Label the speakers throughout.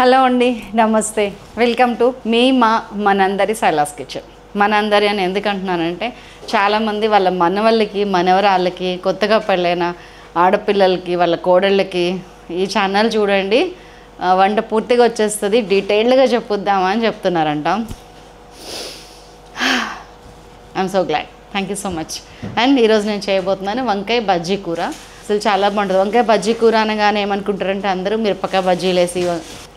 Speaker 1: Hello అండి, నమస్తే. Welcome to మనందరి సైలాస్ కిచెన్. మనందరి అని ఎందుకు అంటున్నానంటే చాలామంది వాళ్ళ మనవళ్ళకి మనవరాళ్ళకి కొత్తగా పెళ్ళైన ఆడపిల్లలకి వాళ్ళ కోడళ్ళకి ఈ ఛానల్ చూడండి, వంట పూర్తిగా వచ్చేస్తుంది, డీటెయిల్డ్గా చెప్పుద్దామా అని చెప్తున్నారంట. I'm so glad, thank you so much. And ఈరోజు నేను చేయబోతున్నాను వంకాయ బజ్జీ కూర. అసలు చాలా బాగుంటుంది. వంకాయ బజ్జీ కూర అనగానే ఏమనుకుంటారంటే అందరూ మిరపకాయ బజ్జీలు వేసి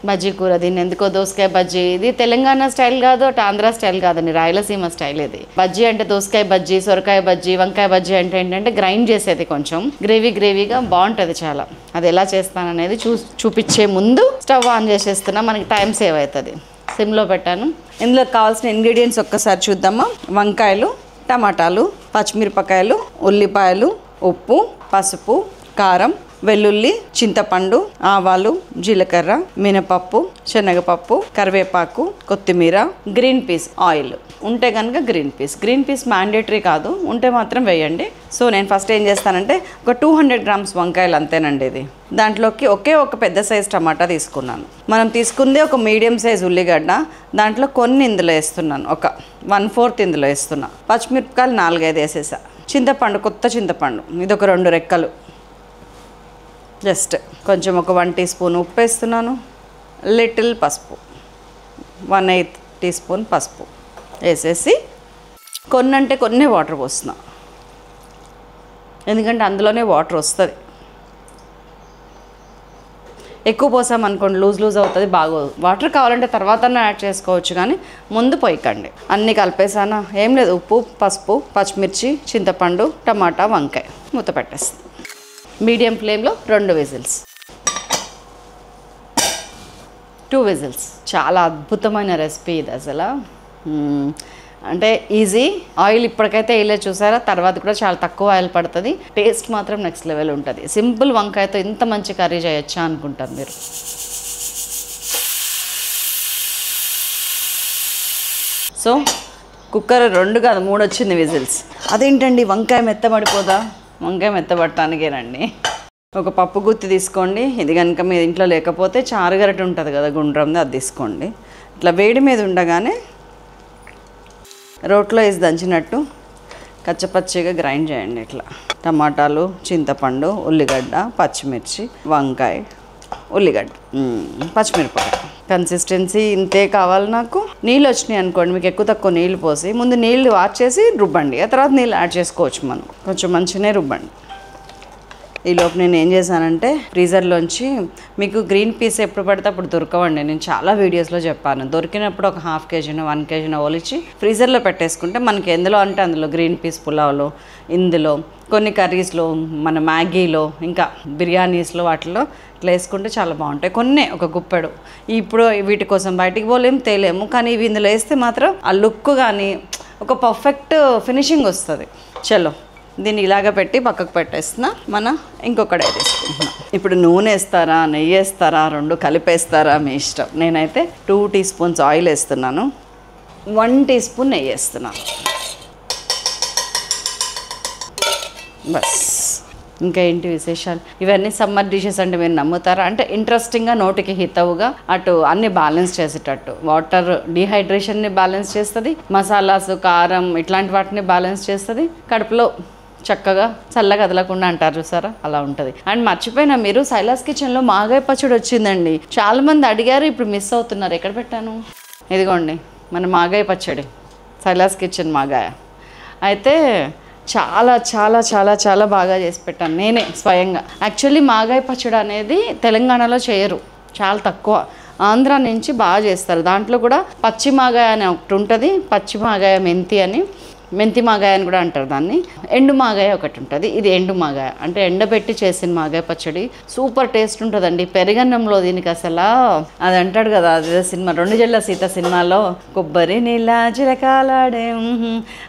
Speaker 1: బజ్జీ కూర, దీన్ని ఎందుకో దోసకాయ బజ్జీ. ఇది తెలంగాణ స్టైల్ కాదు, అటు ఆంధ్ర స్టైల్ కాదండి, రాయలసీమ స్టైల్ ఇది. బజ్జీ అంటే దోసకాయ బజ్జీ, సొరకాయ బజ్జీ, వంకాయ బజ్జీ అంటే ఏంటంటే గ్రైండ్ చేసేది, కొంచెం గ్రేవీగా బాగుంటుంది చాలా. అది ఎలా చేస్తాననేది చూపించే ముందు స్టవ్ ఆన్ చేసేస్తున్నా, మనకి టైం సేవ్ అవుతుంది. సిమ్లో పెట్టాను. ఇందులో కావాల్సిన ఇంగ్రీడియంట్స్ ఒక్కసారి చూద్దామా. వంకాయలు, టమాటాలు, పచ్చిమిరపకాయలు, ఉల్లిపాయలు, ఉప్పు, పసుపు, కారం, వెల్లుల్లి, చింతపండు, ఆవాలు, జీలకర్ర, మినపప్పు, శనగపప్పు, కరివేపాకు, కొత్తిమీర, గ్రీన్ పీస్, ఆయిల్ ఉంటే కనుక గ్రీన్ పీస్ మ్యాండేటరీ కాదు, ఉంటే మాత్రం వేయండి. సో నేను ఫస్ట్ ఏం చేస్తానంటే ఒక 200 grams వంకాయలు అంతేనండి. ఇది దాంట్లోకి ఒక పెద్ద సైజ్ టమాటా తీసుకున్నాను. మనం తీసుకుంది ఒక మీడియం సైజ్ ఉల్లిగడ్డ, దాంట్లో కొన్ని ఇందులో వేస్తున్నాను, ఒక 1/4 ఇందులో వేస్తున్నా. పచ్చిమిరపకాయలు 4-5 వేసేసా. చింతపండు, కొత్త చింతపండు, ఇది ఒక 2 రెక్కలు. జస్ట్ కొంచెం ఒక 1 teaspoon ఉప్పు వేస్తున్నాను. లిటిల్ పసుపు, 1/8 teaspoon పసుపు వేసేసి కొన్ని వాటర్ పోస్తున్నా, ఎందుకంటే అందులోనే వాటర్ వస్తుంది. ఎక్కువ పోసామనుకోండి లూజ్ అవుతుంది, బాగోదు. వాటర్ కావాలంటే తర్వాత యాడ్ చేసుకోవచ్చు, కానీ ముందు పోయకండి. అన్నీ కలిపేసానా, ఏం లేదు, ఉప్పు, పసుపు, పచ్చిమిర్చి, చింతపండు, టమాటా, వంకాయ మూత పెట్టేస్తాను. మీడియం ఫ్లేమ్లో 2 విజిల్స్, 2 విజిల్స్. చాలా అద్భుతమైన రెసిపీ ఇది అసలు. అంటే ఈజీ. ఆయిల్ ఇప్పటికైతే వేయలేదు చూసారా, తర్వాత కూడా చాలా తక్కువ ఆయిల్ పడుతుంది. టేస్ట్ మాత్రం నెక్స్ట్ లెవెల్ ఉంటుంది. సింపుల్ వంకాయతో ఇంత మంచి కర్రీ చేయొచ్చా అనుకుంటారు మీరు. సో కుక్కర్ 2 కాదు 3 వచ్చింది విజిల్స్. అదేంటండి వంకాయ మెత్తబడిపోదా? వంకాయ మెత్తబడటానికేనండి. ఒక పప్పు గుత్తి తీసుకోండి. ఇది కనుక మీ ఇంట్లో లేకపోతే చారుగరట ఉంటుంది కదా గుండ్రంది, అది తీసుకోండి. ఇట్లా వేడి మీద ఉండగానే రోట్లో వేసి దంచినట్టు కచ్చపచ్చిగా గ్రైండ్ చేయండి. ఇట్లా టమాటాలు, చింతపండు, ఉల్లిగడ్డ, పచ్చిమిర్చి, వంకాయ, ఉల్లిగడ్డ, పచ్చిమిరపకాయ. కన్సిస్టెన్సీ ఇంతే కావాలి నాకు. నీళ్ళు వచ్చినాయి అనుకోండి, మీకు ఎక్కువ తక్కువ నీళ్ళు పోసి ముందు నీళ్ళు వార్చేసి రుబ్బండి, ఆ తర్వాత నీళ్ళు యాడ్ చేసుకోవచ్చు. మనం కొంచెం మంచిగానే రుబ్బండి. ఈలోపు నేను ఏం చేశానంటే ఫ్రీజర్లోంచి, మీకు గ్రీన్ పీస్ ఎప్పుడు పడితే అప్పుడు దొరకవండి, నేను చాలా వీడియోస్లో చెప్పాను. దొరికినప్పుడు ఒక 1/2 kg 1 kg ఒలిచి ఫ్రీజర్లో పెట్టేసుకుంటే మనకి ఎందులో అంటే అందులో గ్రీన్ పీస్ పులావ్లో, ఇందులో కొన్ని కర్రీస్లో, మన మ్యాగీలో, ఇంకా బిర్యానీస్లో వాటిలో ఇట్లా వేసుకుంటే చాలా బాగుంటాయి. కొన్ని ఒక గుప్పెడు. ఇప్పుడు వీటి కోసం బయటికి పోలేము, తేలేము, కానీ ఇవి ఇందులో వేస్తే మాత్రం ఆ లుక్ కానీ ఒక పర్ఫెక్ట్ ఫినిషింగ్ వస్తుంది. చలో దీన్ని ఇలాగ పెట్టి పక్కకు పెట్టేస్తున్నా. మనం ఇంకొకటి తీసుకుంటున్నాం. ఇప్పుడు నూనె వేస్తారా, నెయ్యి వేస్తారా, 2 కలిపేస్తారా, మీ ఇష్టం. నేనైతే 2 teaspoons ఆయిల్ వేస్తున్నాను, 1 teaspoon నెయ్యి వేస్తున్నాను. బస్. ఇంకా ఏంటి విశేషాలు? ఇవన్నీ సమ్మర్ డిషెస్ అంటే మీరు నమ్ముతారా? అంటే ఇంట్రెస్టింగ్గా, నోటికి హితవుగా, అటు అన్ని బ్యాలెన్స్ చేసేటట్టు. వాటర్ డీహైడ్రేషన్ని బ్యాలెన్స్ చేస్తుంది, మసాలాస్, కారం ఇట్లాంటి వాటిని బ్యాలెన్స్ చేస్తుంది, కడుపులో చక్కగా చల్లగా కదలకుండా అంటారు చూసారా, అలా ఉంటుంది. అండ్ మర్చిపోయినా, మీరు సైలాస్ కిచెన్లో మాగాయ పచ్చడి వచ్చిందండి. చాలామంది అడిగారు, ఇప్పుడు మిస్ అవుతున్నారు. ఎక్కడ పెట్టాను? ఇదిగోండి మన మాగాయ పచ్చడి, సైలాస్ కిచెన్ మాగాయ. అయితే చాలా చాలా చాలా చాలా బాగా చేసి పెట్టాను నేనే స్వయంగా. యాక్చువల్లీ మాగాయ పచ్చడి అనేది తెలంగాణలో చేయరు, చాలా తక్కువ. ఆంధ్ర నుంచి బాగా చేస్తారు. దాంట్లో కూడా పచ్చి మాగాయ అని ఒకటి ఉంటుంది, పచ్చి మాగాయ మెంతి అని, మెంతి మాగాయ అని కూడా అంటారు దాన్ని. ఎండు మాగాయ ఒకటి ఉంటుంది, ఇది ఎండు మాగాయ అంటే ఎండబెట్టి చేసిన మాగాయ పచ్చడి. సూపర్ టేస్ట్ ఉంటుందండి పెరుగన్నంలో. దీనికి అసలు అది అంటాడు కదా, అదే సినిమా 2 జళ్ళ సీత సినిమాలో, కొబ్బరి నీళ్ళ చిరకాలాడే,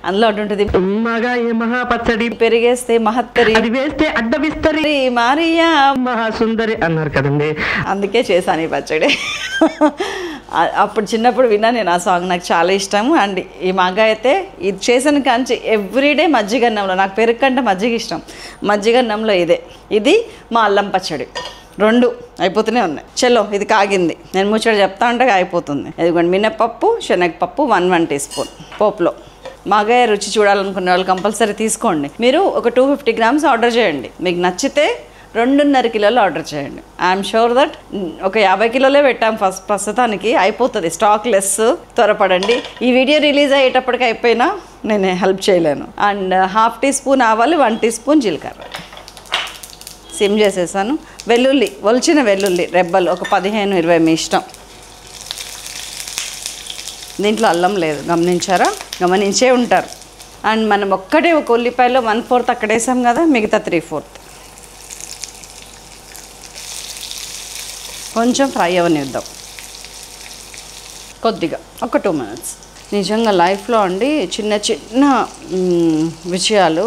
Speaker 1: అందులో ఒకటి ఉంటుంది, మాగాయ మహాపచ్చడి, పెరిగేస్తే మహత్తరి, అది వేస్తే అడ్డవిస్తరి, మారియా మహాసుందరి అన్నారు కదండి. అందుకే చేశాను ఈ పచ్చడి. అప్పుడు చిన్నప్పుడు విన్నా నేను ఆ సాంగ్, నాకు చాలా ఇష్టము. అండ్ ఈ మాగాయ అయితే ఇది చేసిన కాంచి ఎవ్రీడే మజ్జిగన్నంలో, నాకు పెరుగు కంటే మజ్జిగ ఇష్టం, మజ్జిగన్నంలో ఇదే. ఇది మా అల్లం పచ్చడి. 2 అయిపోతూనే ఉన్నాయి. చలో ఇది కాగింది, నేను ముచ్చట చెప్తా ఉంటే అయిపోతుంది. ఇదిగోండి మినప్పప్పు, శనగపప్పు 1 టీ స్పూన్ పోపులో. మాగాయ రుచి చూడాలనుకునే వాళ్ళు కంపల్సరీ తీసుకోండి. మీరు ఒక 250 గ్రామ్స్ ఆర్డర్ చేయండి, మీకు నచ్చితే 2.5 కిలోలు ఆర్డర్ చేయండి. ఐఎమ్ షూర్ దట్ ఒక 50 కిలోలే పెట్టాం ప్రస్తుతానికి, అయిపోతుంది, స్టాక్ లెస్. త్వరపడండి, ఈ వీడియో రిలీజ్ అయ్యేటప్పటికి అయిపోయినా నేను హెల్ప్ చేయలేను. అండ్ 1/2 టీ స్పూన్ ఆవాలు, 1 టీ స్పూన్ జీలకర్ర సిమ్ చేసేసాను. వెల్లుల్లి, ఒలిచిన వెల్లుల్లి రెబ్బలు ఒక 15-20 మీ ఇష్టం. దీంట్లో అల్లం లేదు, గమనించారా? గమనించే ఉంటారు. అండ్ మనం ఒక్కటే ఒక ఉల్లిపాయలో 1/4 అక్కడ వేసాం కదా, మిగతా 3/4 కొంచెం ఫ్రై అవనిద్దాం కొద్దిగా, ఒక 2 మినిట్స్. నిజంగా లైఫ్లో అండి చిన్న చిన్న విషయాలు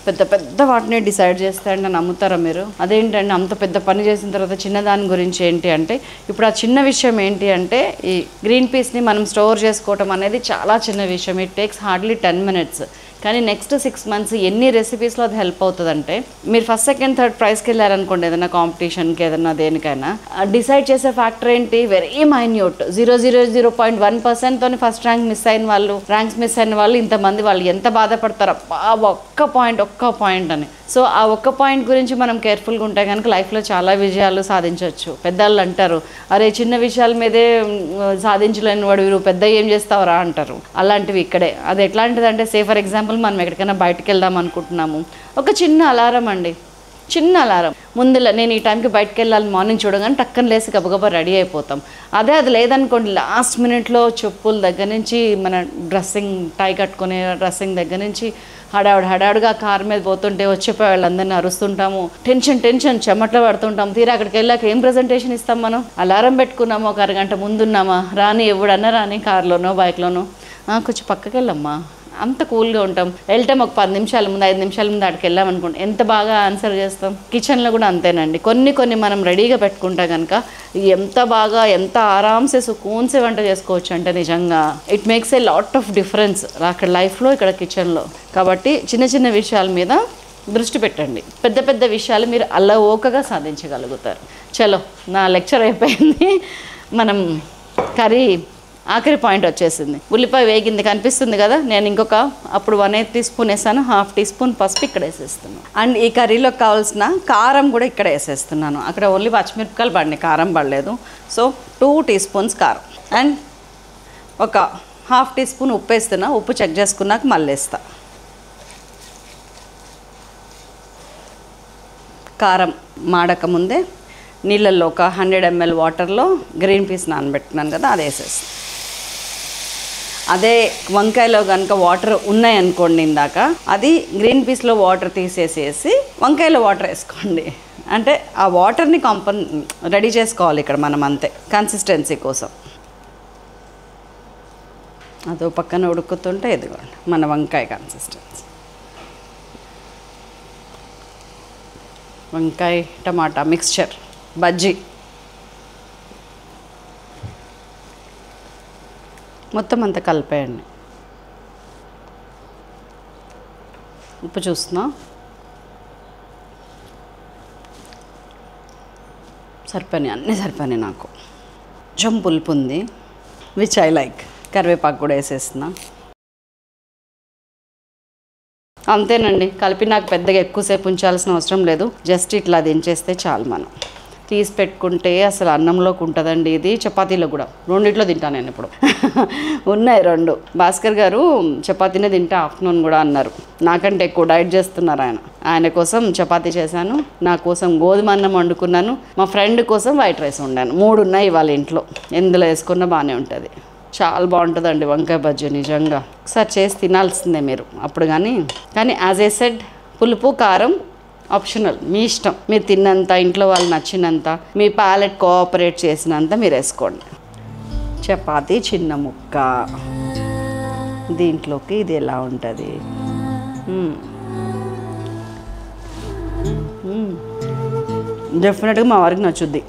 Speaker 1: పెద్ద పెద్ద వాటిని డిసైడ్ చేస్తాయండి. నమ్ముతారా మీరు? అదేంటండి అంత పెద్ద పని చేసిన తర్వాత చిన్నదాని గురించి ఏంటి అంటే, ఇప్పుడు ఆ చిన్న విషయం ఏంటి అంటే ఈ గ్రీన్ పీస్ని మనం స్టోర్ చేసుకోవటం అనేది చాలా చిన్న విషయం. It takes hardly 10 minutes. కానీ నెక్స్ట్ 6 మంత్స్ ఎన్ని రెసిపీస్లో అది హెల్ప్ అవుతుందంటే, మీరు ఫస్ట్ సెకండ్ థర్డ్ ప్రైజ్కి వెళ్ళారనుకోండి ఏదైనా కాంపిటీషన్కి ఏదైనా దేనికైనా, డిసైడ్ చేసే ఫ్యాక్టర్ ఏంటి? వెరీ మైన్యూట్ 0.1%తో ఫస్ట్ ర్యాంక్ మిస్ అయిన వాళ్ళు, ర్యాంక్స్ మిస్ అయిన వాళ్ళు ఇంతమంది, వాళ్ళు ఎంత బాధపడతారో ఒక్క పాయింట్ అని. సో ఆ ఒక్క పాయింట్ గురించి మనం కేర్ఫుల్గా ఉంటే కనుక లైఫ్లో చాలా విజయాలు సాధించవచ్చు. పెద్దవాళ్ళు అంటారు, అరే చిన్న విషయాల మీదే సాధించలేని వాడు వీరు పెద్ద ఏం చేస్తావురా అంటారు. అలాంటివి ఇక్కడే. అది ఎట్లాంటిదంటే, సే ఫర్ ఎగ్జాంపుల్ మనం ఎక్కడికైనా బయటకు వెళ్దాం అనుకుంటున్నాము, ఒక చిన్న అలారం అండి, చిన్న అలారం ముందులో నేను ఈ టైంకి బయటకు వెళ్ళాలి మార్నింగ్ చూడగానే టక్కన లేసి గబగబా రెడీ అయిపోతాం. అదే అది లేదనుకోండి, లాస్ట్ మినిట్లో చెప్పుల దగ్గర నుంచి మన డ్రెస్సింగ్, టై కట్టుకునే డ్రెస్సింగ్ దగ్గర నుంచి హడావుడిగా కారు మీద పోతుంటే వచ్చిపోయే వాళ్ళందరినీ అరుస్తుంటాము, టెన్షన్ చెమట్లో పడుతుంటాం. తీరా అక్కడికి వెళ్ళాక ఏం ప్రజెంటేషన్ ఇస్తాం మనం? అలారం పెట్టుకున్నాము, ఒక అరగంట ముందున్నామా, రాని ఎవడన్నా రాని, కార్లోనో బైక్లోనో, కొంచెం పక్కకి వెళ్ళమ్మా, అంత కూల్గా ఉంటాం. వెళ్తాం ఒక 10 నిమిషాల ముందు 5 నిమిషాల ముందు అక్కడికి వెళ్ళాం అనుకోండి, ఎంత బాగా ఆన్సర్ చేస్తాం. కిచెన్లో కూడా అంతేనండి, కొన్ని మనం రెడీగా పెట్టుకుంటా కనుక ఎంత బాగా, ఎంత ఆరామ్సే సుకూన్సే వంట చేసుకోవచ్చు అంటే నిజంగా it makes a lot of difference అక్కడ లైఫ్లో, ఇక్కడ కిచెన్లో. కాబట్టి చిన్న విషయాల మీద దృష్టి పెట్టండి, పెద్ద విషయాలు మీరు అల్లవోకగా సాధించగలుగుతారు. చలో నా లెక్చర్ అయిపోయింది. మనం కర్రీ ఆఖరి పాయింట్ వచ్చేసింది. ఉల్లిపాయ వేగింది కనిపిస్తుంది కదా, నేను ఇంకొక అప్పుడు 1/8 టీ స్పూన్ వేసాను, 1/2 టీ స్పూన్ పసుపు ఇక్కడ వేసేస్తున్నాను. అండ్ ఈ కర్రీలోకి కావాల్సిన కారం కూడా ఇక్కడ వేసేస్తున్నాను. అక్కడ ఓన్లీ పచ్చిమిరపకాయలు పడినాయి, కారం పడలేదు. సో 2 టీ స్పూన్స్ కారం అండ్ ఒక 1/2 టీ స్పూన్ ఉప్పు వేస్తున్నా. ఉప్పు చెక్ చేసుకున్నాక మళ్ళీ వేస్తా. కారం మాడక ముందే నీళ్ళల్లో ఒక 100 ml వాటర్లో గ్రీన్ పీస్ నానబెట్టుకున్నాను కదా, అది వేసేస్తాను. అదే వంకాయలో కనుక వాటర్ ఉన్నాయనుకోండి ఇందాక, అది గ్రీన్ పీస్లో వాటర్ తీసేసేసి వంకాయలో వాటర్ వేసుకోండి. అంటే ఆ వాటర్ని రెడీ చేసుకోవాలి ఇక్కడ మనం, అంతే కన్సిస్టెన్సీ కోసం. అదో పక్కన ఉడుకుతుంటే ఇదిగోండి మన వంకాయ కన్సిస్టెన్సీ. వంకాయ టమాటా మిక్స్చర్ బజ్జీ మొత్తం అంతా కలిపేయండి. ఉప్పు చూస్తున్నా, సరిపోయినాయి, అన్నీ సరిపోయినాయి. నాకు కొంచెం పులుపు ఉంది, విచ్ ఐ లైక్. కరివేపాకు కూడా వేసేస్తున్నా. అంతేనండి, కలిపి నాకు పెద్దగా ఎక్కువసేపు ఉంచాల్సిన అవసరం లేదు. జస్ట్ ఇట్లా దించేస్తే చాలు. మనం తీసి పెట్టుకుంటే అసలు అన్నంలోకి ఉంటుందండి. ఇది చపాతీలో కూడా, రెండిట్లో తింటాను నేను ఇప్పుడు. ఉన్నాయి 2. భాస్కర్ గారు చపాతీనే తింటా ఆఫ్టర్నూన్ కూడా అన్నారు. నాకంటే ఎక్కువ డైట్ చేస్తున్నారు ఆయన కోసం చపాతీ చేశాను, నా కోసం గోధుమ అన్నం వండుకున్నాను, మా ఫ్రెండ్ కోసం వైట్ రైస్ వండాను. 3 ఉన్నాయి ఇవాళ ఇంట్లో, ఎందులో వేసుకున్నా బాగానే ఉంటుంది. చాలా బాగుంటుందండి వంకాయ బజ్జీ, నిజంగా ఒకసారి చేసి తినాల్సిందే మీరు అప్పుడు. కానీ యాజ్ ఏ సెడ్, పులుపు కారం ఆప్షనల్, మీ ఇష్టం. మీరు తిన్నంత, ఇంట్లో వాళ్ళు నచ్చినంత, మీ ప్యాలెట్ కోఆపరేట్ చేసినంత మీరు వేసుకోండి. చపాతీ చిన్న ముక్క, దీంట్లోకి ఇది ఎలా ఉంటుంది? డెఫినెట్గా మా వారికి నచ్చుద్ది,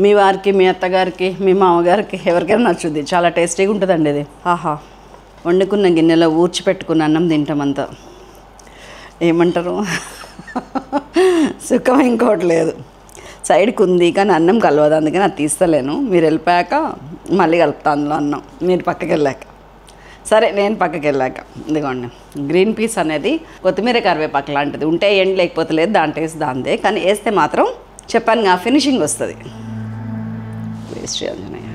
Speaker 1: మీ వారికి, మీ అత్తగారికి, మీ మామగారికి, ఎవరికైనా నచ్చుద్ది. చాలా టేస్టీగా ఉంటుందండి ఇది. ఆహా, వండుకున్న గిన్నెలో ఊర్చిపెట్టుకున్న అన్నం తింటామంతా, ఏమంటారు, సుఖం ఇంకోటి లేదు. సైడ్కి ఉంది కానీ అన్నం కలవదు, అందుకని అది తీస్తలేను. మీరు వెళ్ళిపోయాక మళ్ళీ కలుపుతా అందులో అన్నం, మీరు పక్కకి వెళ్ళాక. సరే నేను పక్కకి వెళ్ళాక. ఇదిగోండి గ్రీన్ పీస్ అనేది కొత్తిమీర కరివేపాకు లాంటిది, ఉంటే ఏంటి లేకపోతే లేదు, దాని టేస్ట్ దాందే. కానీ వేస్తే మాత్రం చెప్పాను ఫినిషింగ్ వస్తుంది. వేస్ట్ ఆంజనేయ.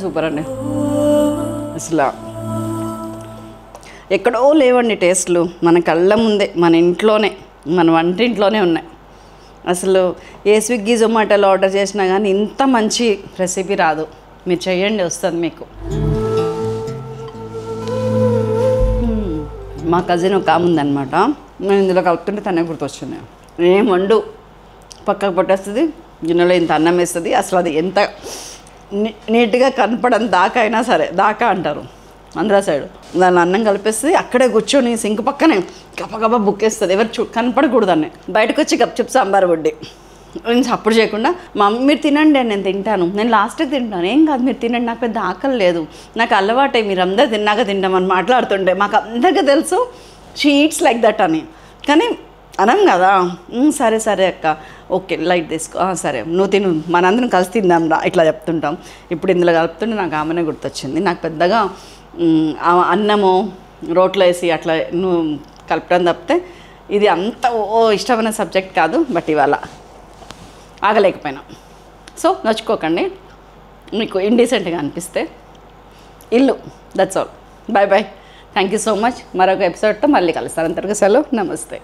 Speaker 1: సూపర్ అండి అసలు ఎక్కడో లేవండి టేస్ట్లు, మన కళ్ళ ముందే, మన ఇంట్లోనే, మన వంటింట్లోనే ఉన్నాయి. అసలు ఏ స్విగ్గీ జొమాటోలో ఆర్డర్ చేసినా కానీ ఇంత మంచి రెసిపీ రాదు. మీరు చేయండి, వస్తుంది మీకు. మా కజిన్ ఒక ఆమె ఉందన్నమాట, నేను ఇందులో కలుపుతుంటే తనే గుర్తొచ్చింది. ఏం వండు పక్కకు పట్టేస్తుంది, గిన్నెలో ఇంత అన్నం వేస్తుంది. అసలు అది ఎంత నీట్గా కనపడని దాకా అయినా సరే, దాకా అంటారు ఆంధ్ర సైడ్, దాన్ని అన్నం కలిపేస్తుంది. అక్కడే కూర్చొని సింక్ పక్కనే గబగబా బుక్కేస్తుంది, ఎవరు కనపడకూడదు అన్నీ. బయటకు వచ్చి గప్చుప్ సాంబార్ వడ్డీ నేను సపోర్ట్ చేయకుండా, మమ్మీ మీరు తినండి, నేను తింటాను, నేను లాస్ట్కి తింటాను, ఏం కాదు మీరు తినండి, నాకు పెద్ద ఆకలి లేదు, నాకు అలవాటే, మీరు అందరూ తిన్నాక తింటామని మాట్లాడుతుంటే మాకు అందరికీ తెలుసు షీ ఈట్స్ లైక్ దట్ అని. కానీ అనం కదా, సరే సరే అక్క, ఓకే లైట్ తీసుకో, సరే నువ్వు తిను, మనందరం కలిసి తిందాం రా, ఇట్లా చెప్తుంటాం. ఇప్పుడు ఇందులో కలుపుతుంటే నాకు ఆమెనే గుర్తొచ్చింది. నాకు పెద్దగా అన్నము రోట్లో వేసి అట్లా నువ్వు కలపడం తప్పితే ఇది అంత ఇష్టమైన సబ్జెక్ట్ కాదు. బట్ ఇవాళ ఆగలేకపోయినా. సో నచ్చుకోకండి, మీకు ఇండీసెంట్గా అనిపిస్తే ఇల్లు. That's all. Bye bye, thank you so much. మరొక ఎపిసోడ్తో మళ్ళీ కలుస్తాను. అంతవరకు సెలవు, నమస్తే.